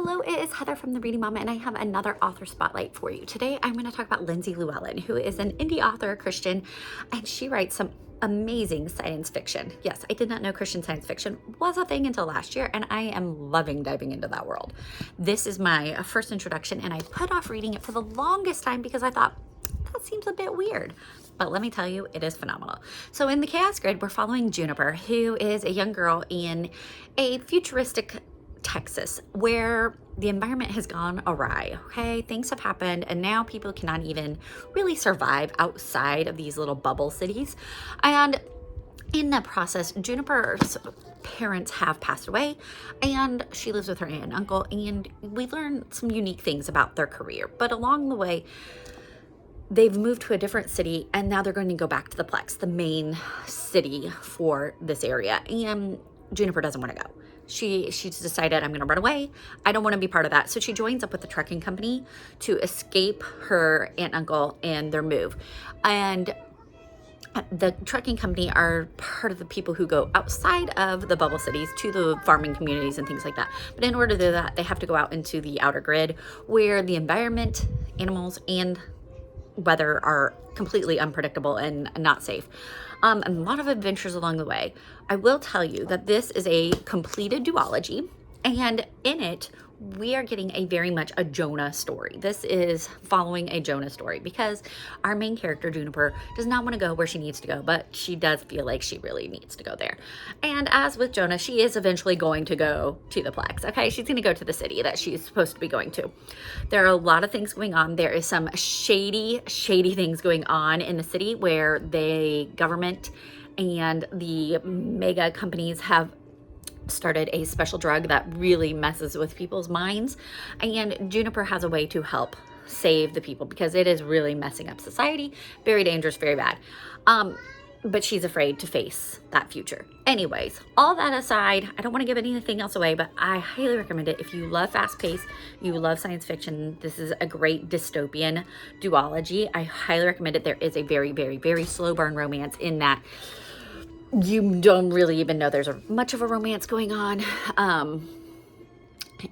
Hello, it is Heather from The Reading Mama, and I have another author spotlight for you. Today, I'm going to talk about Lyndsey Lewellen, who is an indie author, Christian, and she writes some amazing science fiction. Yes, I did not know Christian science fiction was a thing until last year, and I am loving diving into that world. This is my first introduction, and I put off reading it for the longest time because I thought, that seems a bit weird. But let me tell you, it is phenomenal. So in the Chaos Grid, we're following Juniper, who is a young girl in a futuristic Texas where the environment has gone awry. Okay, things have happened, and now people cannot even really survive outside of these little bubble cities. And in that process, Juniper's parents have passed away, and she lives with her aunt and uncle, and we learn some unique things about their career. But along the way, they've moved to a different city, and now they're going to go back to the Plex, the main city for this area. And Juniper doesn't want to go. She's decided, I'm going to run away. I don't want to be part of that. So she joins up with the trucking company to escape her aunt and uncle and their move. And the trucking company are part of the people who go outside of the bubble cities to the farming communities and things like that. But in order to do that, they have to go out into the outer grid where the environment, animals, and weather are completely unpredictable and not safe. And a lot of adventures along the way. I will tell you that this is a completed duology, and in it, we are getting a very much a Jonah story. This is following a Jonah story because our main character, Juniper, does not want to go where she needs to go, but she does feel like she really needs to go there. And as with Jonah, she is eventually going to go to the Plex. Okay, she's going to go to the city that she's supposed to be going to. There are a lot of things going on. There is some shady things going on in the city where the government and the mega companies have started a special drug that really messes with people's minds, and Juniper has a way to help save the people because it is really messing up society. Very dangerous, very bad. But she's afraid to face that future. Anyways, all that aside, I don't want to give anything else away, but I highly recommend it. If you love fast pace, you love science fiction, this is a great dystopian duology. I highly recommend it. There is a very slow burn romance in that you don't really even know there's much of a romance going on.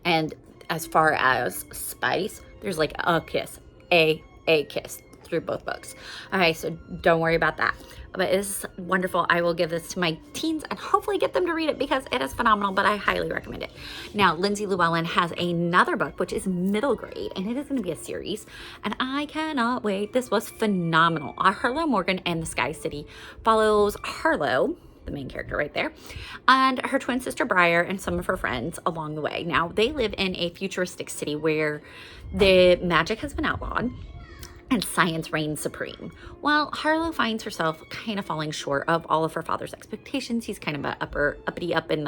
And as far as spice, there's like a kiss, a kiss through both books. Okay, so don't worry about that. But it's wonderful. I will give this to my teens and hopefully get them to read it because it is phenomenal, but I highly recommend it. Now, Lyndsey Lewellen has another book, which is middle grade, and it is going to be a series, and I cannot wait. This was phenomenal. Harlow Morgan and the Sky City follows Harlow, the main character right there, and her twin sister Briar and some of her friends along the way. Now, they live in a futuristic city where the magic has been outlawed and science reigns supreme. Well, Harlow finds herself kind of falling short of all of her father's expectations. He's kind of a uppity up in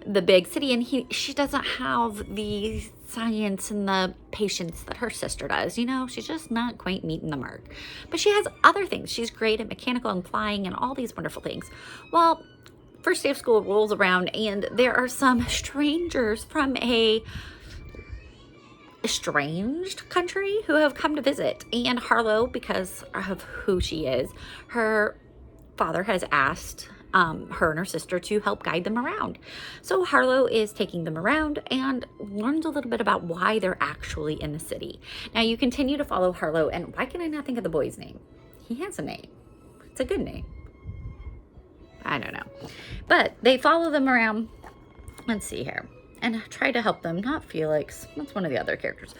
the big city, and she doesn't have the science and the patience that her sister does. You know, she's just not quite meeting the mark. But she has other things. She's great at mechanical and flying and all these wonderful things. Well, first day of school rolls around, and there are some strangers from a estranged country who have come to visit, and Harlow, because of who she is, her father has asked her and her sister to help guide them around. So Harlow is taking them around and learns a little bit about why they're actually in the city. Now you continue to follow Harlow, and why can I not think of the boy's name? He has a name. It's a good name. I don't know. But they follow them around. Let's see here. And try to help them, not Felix. That's one of the other characters.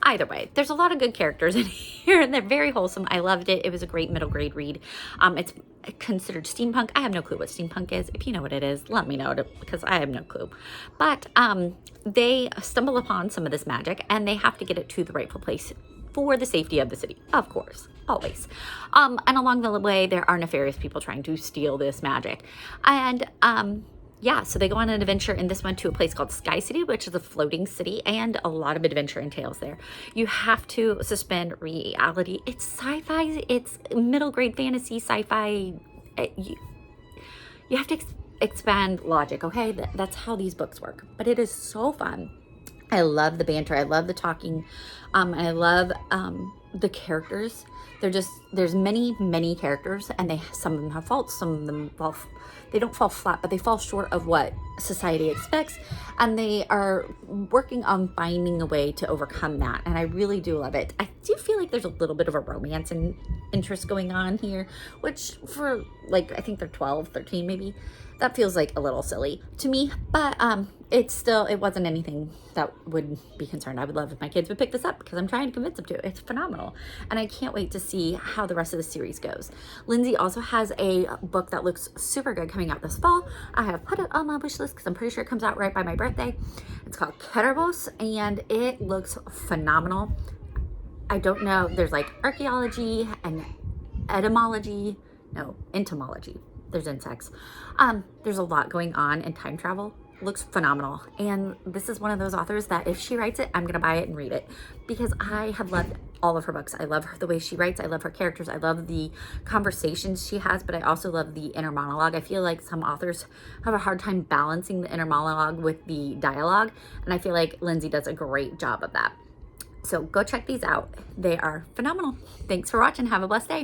Either way, there's a lot of good characters in here, and they're very wholesome. I loved it. It was a great middle grade read. It's considered steampunk. I have no clue what steampunk is. If you know what it is, let me know, because I have no clue. But they stumble upon some of this magic, and they have to get it to the rightful place for the safety of the city, of course, always. And along the way, there are nefarious people trying to steal this magic. And yeah, so they go on an adventure in this one to a place called Sky City, which is a floating city, and a lot of adventure entails there. You have to suspend reality. It's sci-fi, it's middle grade fantasy, sci-fi. You have to expand logic, okay? That's how these books work. But it is so fun. I love the banter. I love the talking. And I love the characters. There's many characters, and some of them have faults, some of them they don't fall flat, but they fall short of what society expects, and they are working on finding a way to overcome that. And I really do love it. I do feel like there's a little bit of a romance and interest going on here, which for like, I think they're 12, 13 maybe. That feels like a little silly to me, but it wasn't anything that would be concerned. I would love if my kids would pick this up because I'm trying to convince them to. It's phenomenal. And I can't wait to see how the rest of the series goes. Lyndsey also has a book that looks super good coming out this fall. I have put it on my wish list because I'm pretty sure it comes out right by my birthday. It's called Pairings, and it looks phenomenal. I don't know, there's like archaeology and entomology. There's insects. There's a lot going on in time travel. Looks phenomenal. And this is one of those authors that if she writes it, I'm gonna buy it and read it because I have loved all of her books. I love the way she writes. I love her characters. I love the conversations she has, but I also love the inner monologue. I feel like some authors have a hard time balancing the inner monologue with the dialogue, and I feel like Lyndsey does a great job of that. So go check these out. They are phenomenal. Thanks for watching. Have a blessed day.